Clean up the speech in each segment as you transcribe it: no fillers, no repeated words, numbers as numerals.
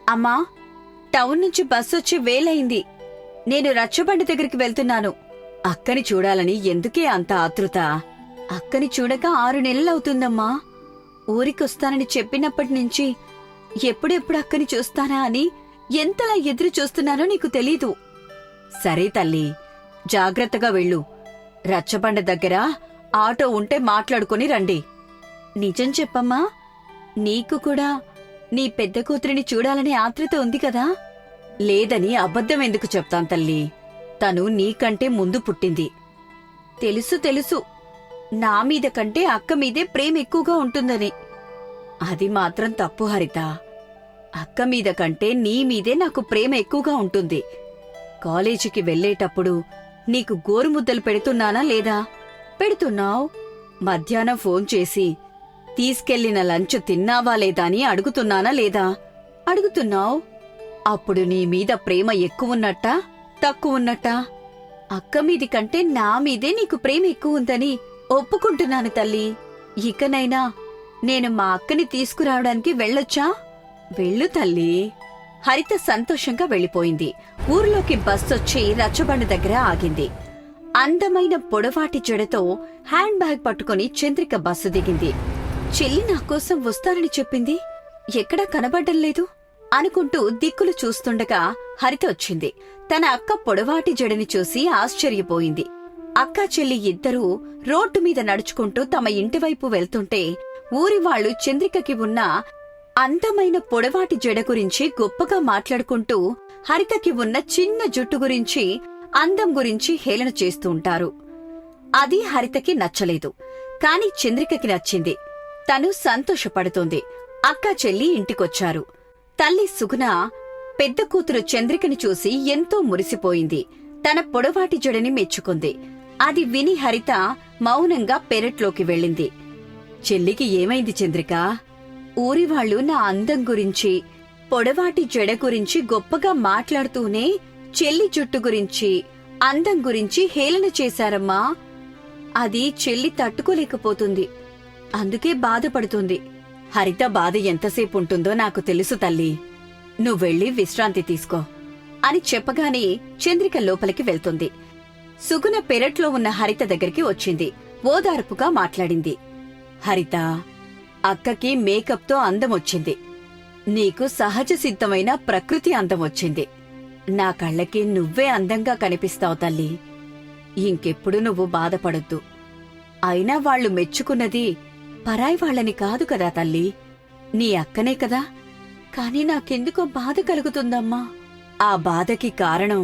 అమ్మా, టౌన్ నుంచి బస్సొచ్చి వేలయింది. నేను రచ్చబండి దగ్గరికి వెళ్తున్నాను. అక్కని చూడాలని ఎందుకే అంత ఆతృత? అక్కని చూడక 6 నెలలవుతుందమ్మా. ఊరికొస్తానని చెప్పినప్పటినుంచి ఎప్పుడెప్పుడు అక్కని చూస్తానా అని ఎంతలా ఎదురు చూస్తున్నానో నీకు తెలీదు. సరే తల్లి, జాగ్రత్తగా వెళ్ళు. రచ్చబండ దగ్గర ఆటో ఉంటే మాట్లాడుకుని రండి. నిజం చెప్పమ్మా, నీకు కూడా నీ పెద్ద కూతురిని చూడాలనే ఆతృత ఉంది కదా? లేదని అబద్ధం ఎందుకు చెప్తాను తల్లి? తను నీకంటే ముందు పుట్టింది. తెలుసు తెలుసు, నా మీద కంటే అక్క మీదే ప్రేమ ఎక్కువగా ఉంటుందని. అది మాత్రం తప్పు హరిత. అక్క మీద కంటే నీ మీదే నాకు ప్రేమ ఎక్కువగా ఉంటుంది. కాలేజీకి వెళ్లేటప్పుడు నీకు గోరుముద్దలు పెడుతున్నానా లేదా? పెడుతున్నావ్. మధ్యాహ్నం ఫోన్ చేసి తీసుకెళ్లిన లంచ్ తిన్నావా లేదా అని అడుగుతున్నానా లేదా? అడుగుతున్నావ్. అప్పుడు నీ మీద ప్రేమ ఎక్కువున్నట్టా తక్కువున్నట్టా? అక్క మీది కంటే నా మీదే నీకు ప్రేమ ఎక్కువుందని ఒప్పుకుంటున్నాను తల్లి. ఇకనైనా నేను మా అక్కని తీసుకురావడానికి వెళ్ళొచ్చా? వెళ్ళు తల్లి. హరిత సంతోషంగా వెళ్లిపోయింది. ఊర్లోకి బస్సొచ్చి రచ్చబండ దగ్గర ఆగింది. అందమైన పొడవాటి జడతో హ్యాండ్ బ్యాగ్ పట్టుకుని చంద్రిక బస్సు దిగింది. చెల్లి నా కోసం వస్తానని చెప్పింది, ఎక్కడా కనబడ్డం లేదు అనుకుంటూ దిక్కులు చూస్తుండగా హరిత వచ్చింది. తన అక్క పొడవాటి జడని చూసి ఆశ్చర్యపోయింది. అక్కా చెల్లి ఇద్దరూ రోడ్డు మీద నడుచుకుంటూ తమ ఇంటివైపు వెళ్తుంటే ఊరివాళ్లు చంద్రికకి ఉన్న అందమైన పొడవాటి జడ గురించి గొప్పగా మాట్లాడుకుంటూ హరితకి ఉన్న చిన్న జుట్టు గురించి అందం గురించి హేళన చేస్తూ ఉంటారు. అది హరితకి నచ్చలేదు. కాని చంద్రికకి నచ్చింది. తను సంతోషపడుతోంది. అక్కా చెల్లి ఇంటికొచ్చారు. తల్లి సుగుణ పెద్ద కూతురు చంద్రికని చూసి ఎంతో మురిసిపోయింది. తన పొడవాటి జడని మెచ్చుకుంది. అది విని హరిత మౌనంగా పెరట్లోకి వెళ్ళింది. చెల్లికి ఏమైంది చంద్రిక? ఊరివాళ్లు నా అందం గురించి పొడవాటి జడ గురించి గొప్పగా మాట్లాడుతూనే చెల్లి జుట్టు గురించి అందం గురించి హేళన చేశారమ్మా. అది చెల్లి తట్టుకోలేకపోతుంది. అందుకే బాధపడుతుంది. హరిత బాధ ఎంతసేపు ఉంటుందో నాకు తెలుసు తల్లి. నువ్వెళ్ళి విశ్రాంతి తీసుకో అని చెప్పగానే చంద్రిక లోపలికి వెళ్తుంది. సుగుణ పెరట్లో ఉన్న హరిత దగ్గరికి వచ్చింది. ఓదార్పుగా మాట్లాడింది. హరిత, అక్కకి మేకప్తో అందమొచ్చింది. నీకు సహజ సిద్ధమైన ప్రకృతి అందమొచ్చింది. నా కళ్ళకి నువ్వే అందంగా కనిపిస్తావు తల్లి. ఇంకెప్పుడు నువ్వు బాధపడొద్దు. అయినా వాళ్లు మెచ్చుకున్నది పరాయి వాళ్లని కాదు కదా తల్లి, నీ అక్కనే కదా. కాని నాకెందుకో బాధ కలుగుతుందమ్మా. ఆ బాధకి కారణం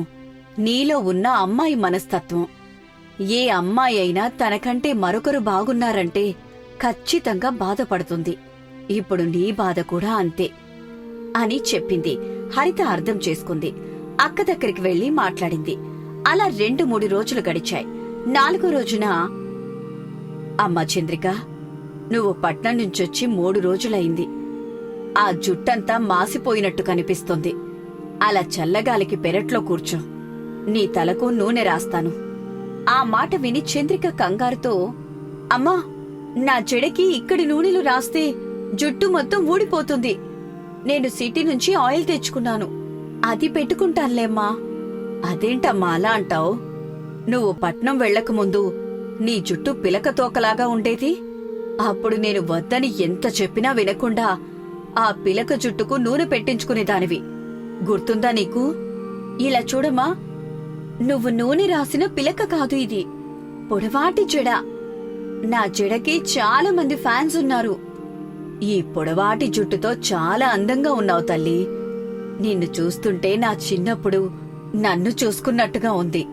నీలో ఉన్న అమ్మాయి మనస్తత్వం. ఏ అమ్మాయి అయినా తనకంటే మరొకరు బాగున్నారంటే ఖచ్చితంగా బాధపడుతుంది. ఇప్పుడు నీ బాధ కూడా అంతే అని చెప్పింది. హరిత అర్థం చేసుకుంది. అక్క దగ్గరికి వెళ్లి మాట్లాడింది. అలా 2-3 రోజులు గడిచాయి. 4వ రోజున, అమ్మా చంద్రిక, నువ్వు పట్నం నుంచొచ్చి 3 రోజులైంది. ఆ జుట్టంతా మాసిపోయినట్టు కనిపిస్తుంది. అలా చల్లగాలికి పెరట్లో కూర్చో. నీ తలకు నూనె రాస్తాను. ఆ మాట విని చంద్రిక కంగారుతో, అమ్మా, నా జడకి ఇక్కడి నూనెలు రాస్తే జుట్టు మొత్తం ఊడిపోతుంది. నేను సిటీ నుంచి ఆయిల్ తెచ్చుకున్నాను, అది పెట్టుకుంటానులేమ్మా. అదేంటమ్మా అలా అంటావు? నువ్వు పట్నం వెళ్లకముందు నీ జుట్టు పిలక తోకలాగా ఉండేది. అప్పుడు నేను వద్దని ఎంత చెప్పినా వినకుండా ఆ పిలక జుట్టుకు నూనె పెట్టించుకునేదానివి. గుర్తుందా నీకు? ఇలా చూడమ్మా, నువ్వు నూనె రాసిన పిలక కాదు ఇది, పొడవాటి జడ. నా జడకి చాలా మంది ఫ్యాన్స్ ఉన్నారు. ఈ పొడవాటి జుట్టుతో చాలా అందంగా ఉన్నావు తల్లి. నిన్ను చూస్తుంటే నా చిన్నప్పుడు నన్ను చూసుకున్నట్టుగా ఉంది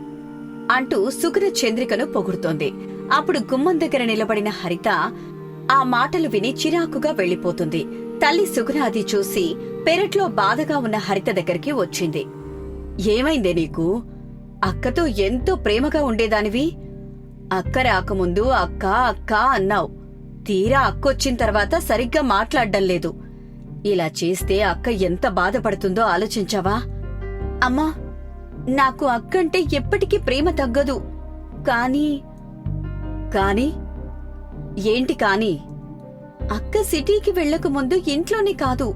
అంటూ సుగుణ చంద్రికను పొగుడుతోంది. అప్పుడు గుమ్మం దగ్గర నిలబడిన హరిత ఆ మాటలు విని చిరాకుగా వెళ్లిపోతుంది. తల్లి సుగుణ అది చూసి పెరట్లో బాధగా ఉన్న హరిత దగ్గరికి వచ్చింది. ఏమైందే నీకు? అక్కతో ఎంతో ప్రేమగా ఉండేదానివి. అక్క రాకముందు అక్క అక్క అన్నావు. తీరా అక్కొచ్చిన తర్వాత సరిగ్గా మాట్లాడ్డం లేదు. ఇలా చేస్తే అక్క ఎంత బాధపడుతుందో ఆలోచించావా? అమ్మా, నాకు అక్కంటే ఎప్పటికీ ప్రేమ తగ్గదు. కానీ ఏంటి కాని? అక్క సిటీకి వెళ్లకముందు ఇంట్లోనే కాదు,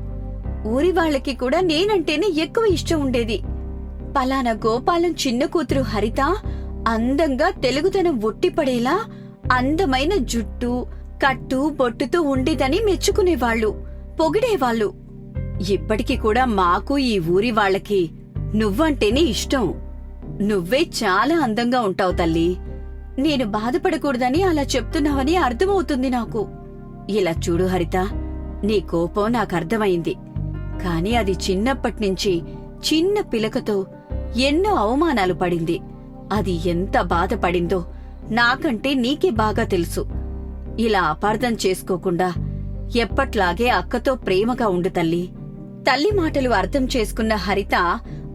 ఊరి వాళ్ళకి కూడా నేనంటేనే ఎక్కువ ఇష్టం ఉండేది. పలానా గోపాలం చిన్న కూతురు హరిత అందంగా తెలుగుదనం ఉట్టిపడేలా అందమైన జుట్టు కట్టు బొట్టుతో ఉండేదని మెచ్చుకునేవాళ్లు, పొగిడేవాళ్లు. ఇప్పటికి కూడా మాకు ఈ ఊరి వాళ్ళకి నువ్వంటేనే ఇష్టం. నువ్వే చాలా అందంగా ఉంటావు తల్లి. నేను బాధపడకూడదని అలా చెప్తున్నావని అర్థమవుతుంది నాకు. ఇలా చూడు హరిత, నీ కోపం నాకర్థమైంది. కాని అది చిన్నప్పట్నుంచి చిన్న పిలకతో ఎన్నో అవమానాలు పడింది. అది ఎంత బాధపడిందో నాకంటే నీకే బాగా తెలుసు. ఇలా అపార్థం చేసుకోకుండా ఎప్పట్లాగే అక్కతో ప్రేమగా ఉండు తల్లి. తల్లి మాటలు అర్థం చేసుకున్న హరిత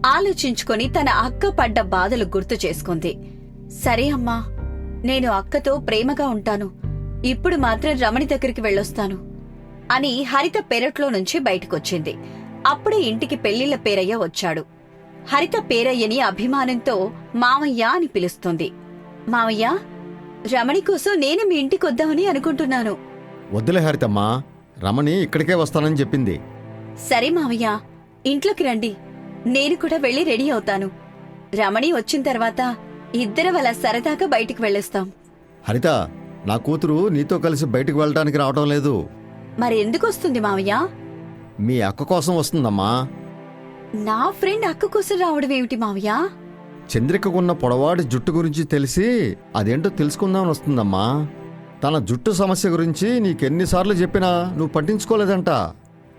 ఆలోచించుకొని తన అక్క పడ్డ బాధలు గుర్తు చేసుకుంది. సరే అమ్మా, నేను అక్కతో ప్రేమగా ఉంటాను. ఇప్పుడు మాత్రం రమణి దగ్గరికి వెళ్ళొస్తాను అని హరిత పెరట్లో నుంచి బయటకొచ్చింది. అప్పుడే ఇంటికి పెళ్లిళ్ల పేరయ్య వచ్చాడు. హరిత పేరయ్యని అభిమానంతో మామయ్య అని పిలుస్తుంది. మామయ్య, రమణి కోసం నేను మీ ఇంటికొద్దామని అనుకుంటున్నాను. వద్దులే హరితమ్మా, రమణి ఇక్కడికే వస్తానని చెప్పింది. సరే మామయ్య, ఇంట్లోకి రండి. నేను కూడా వెళ్లి రెడీ అవుతాను. రమణి వచ్చిన తర్వాత ఇద్దరం అలా సరదాగా బయటికి వెళ్ళొస్తాం. హరిత, నా కూతురు నీతో కలిసి బయటికి వెళ్ళటానికి రావటం లేదు. మరి ఎందుకొస్తుంది మామయ్య? మీ అక్క కోసం వస్తుందమ్మా. నా ఫ్రెండ్ అక్క కోసం రావడం ఏమిటి మామయ్య? చంద్రికకున్న పొడవాటి జుట్టు గురించి తెలిసి అదేంటో తెలుసుకుందామని వస్తుందమ్మా. తన జుట్టు సమస్య గురించి నీకెన్నిసార్లు చెప్పినా నువ్వు పట్టించుకోలేదంట.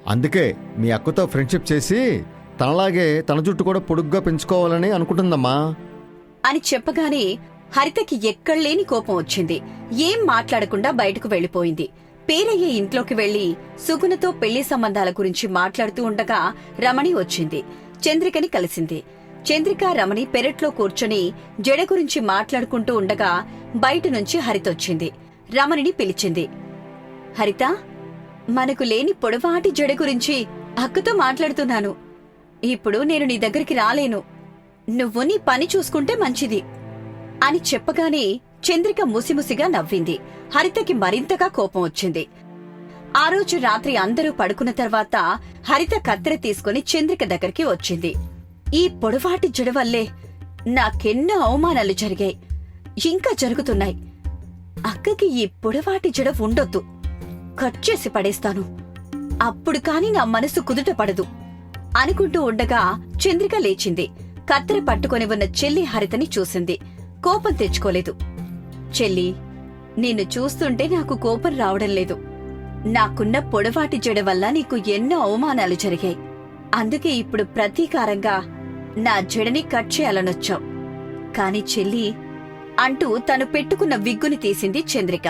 అందుకే మీ అక్కతో ఫ్రెండ్షిప్ చేసి తనలాగే తన జుట్టు కూడా పొడుగ్గా పెంచుకోవాలని అనుకుంటుందమ్మా అని చెప్పగానే హరితకి ఎక్కడ్లేని కోపం వచ్చింది. ఏం మాట్లాడకుండా బయటకు వెళ్లిపోయింది. పేరయ్య ఇంట్లోకి వెళ్లి సుగుణతో పెళ్లి సంబంధాల గురించి మాట్లాడుతూ ఉండగా రమణి వచ్చింది. చంద్రికని కలిసింది. చంద్రిక రమణి పెరట్లో కూర్చొని జడ గురించి మాట్లాడుకుంటూ ఉండగా బయట నుంచి హరితొచ్చింది. రమణిని పిలిచింది. హరిత, మనకు లేని పొడవాటి జడ గురించి అక్కతో మాట్లాడుతున్నాను. ఇప్పుడు నేను నీ దగ్గరికి రాలేను. నువ్వు నీ పని చూసుకుంటే మంచిది అని చెప్పగానే చంద్రిక ముసిముసిగా నవ్వింది. హరితకి మరింతగా కోపం వచ్చింది. ఆ రోజు రాత్రి అందరూ పడుకున్న తర్వాత హరిత కత్తెర తీసుకుని చంద్రిక దగ్గరికి వచ్చింది. ఈ పొడవాటి జడ వల్లే నాకెన్నో అవమానాలు జరిగాయి, ఇంకా జరుగుతున్నాయి. అక్కకి ఈ పొడవాటి జడ ఉండొద్దు, కట్ చేసి పడేస్తాను. అప్పుడు కాని నా మనసు కుదుట పడదు అనుకుంటూ ఉండగా చంద్రిక లేచింది. కత్తెర పట్టుకొని ఉన్న చెల్లి హరితని చూసింది. కోపం తెచ్చుకోలేదు. చెల్లి, నిన్ను చూస్తుంటే నాకు కోపం రావడం లేదు. నాకున్న పొడవాటి జడ వల్ల నీకు ఎన్నో అవమానాలు జరిగాయి. అందుకే ఇప్పుడు ప్రతీకారంగా నా జడని కట్ చేయాలనొచ్చావు. కాని చెల్లి అంటూ తను పెట్టుకున్న విగ్గుని తీసింది చంద్రిక.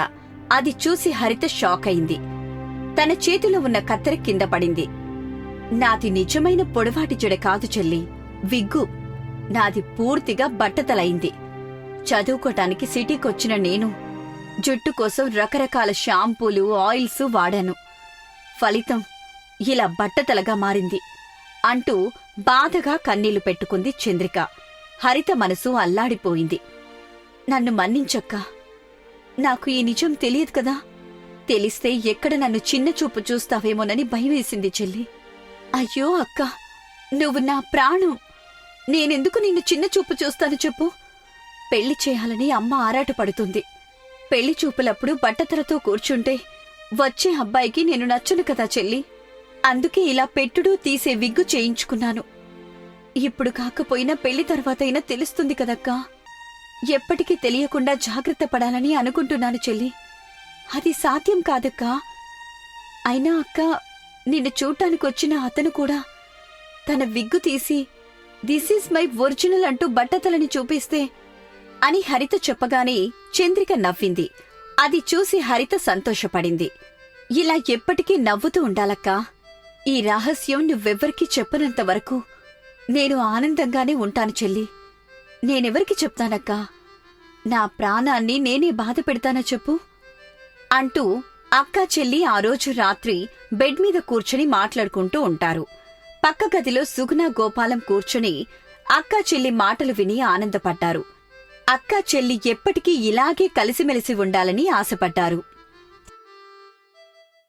అది చూసి హరిత షాక్ అయింది. తన చేతిలో ఉన్న కత్తెర కింద పడింది. నాది నిజమైన పొడవాటి జడ కాదు చెల్లి, విగ్గు. నాది పూర్తిగా బట్టతలైంది. చదువుకోటానికి సిటీకొచ్చిన నేను జుట్టు కోసం రకరకాల షాంపూలు, ఆయిల్స్ వాడాను. ఫలితం ఇలా బట్టతలగా మారింది అంటూ బాధగా కన్నీళ్లు పెట్టుకుంది చంద్రిక. హరిత మనసు అల్లాడిపోయింది. నన్ను మన్నించక్కా. నాకు ఈ నిజం తెలియదు కదా. తెలిస్తే ఎక్కడ నన్ను చిన్న చూపు చూస్తావేమోనని భయమేసింది చెల్లి. అయ్యో అక్క, నువ్వు నా ప్రాణం. నేనెందుకు నిన్ను చిన్న చూపు చూస్తాను చెప్పు? పెళ్లి చేయాలని అమ్మ ఆరాటపడుతుంది. పెళ్లి చూపులప్పుడు బట్టతలతో కూర్చుంటే వచ్చే అబ్బాయికి నేను నచ్చను కదా చెల్లి. అందుకే ఇలా పెట్టుడు తీసే విగ్గు చేయించుకున్నాను. ఇప్పుడు కాకపోయినా పెళ్లి తర్వాతైనా తెలుస్తుంది కదక్కా. ఎప్పటికీ తెలియకుండా జాగ్రత్త పడాలని అనుకుంటున్నాను చెల్లి. అది సాధ్యం కాదక్కా. అయినా అక్క, నిన్ను చూడ్డానికొచ్చిన అతను కూడా తన విగ్గు తీసి దిస్ ఈజ్ మై ఒరిజినల్ అంటూ బట్టతలని చూపిస్తే అని హరిత చెప్పగానే చంద్రిక నవ్వింది. అది చూసి హరిత సంతోషపడింది. ఇలా ఎప్పటికీ నవ్వుతూ ఉండాలక్కా. ఈ రహస్యం నువ్వెవ్వరికీ చెప్పనంత వరకు నేను ఆనందంగానే ఉంటాను చెల్లి. నేనెవరికి చెప్తానక్కా? నా ప్రాణాన్ని నేనే బాధ పెడతానా చెప్పు అంటూ అక్కా చెల్లి ఆ రోజు రాత్రి బెడ్ మీద కూర్చుని మాట్లాడుకుంటూ ఉంటారు. పక్క గదిలో సుగుణ, గోపాలం కూర్చుని అక్కా చెల్లి మాటలు విని ఆనందపడ్డారు. అక్కా చెల్లి ఎప్పటికీ ఇలాగే కలిసిమెలిసి ఉండాలని ఆశపడ్డారు.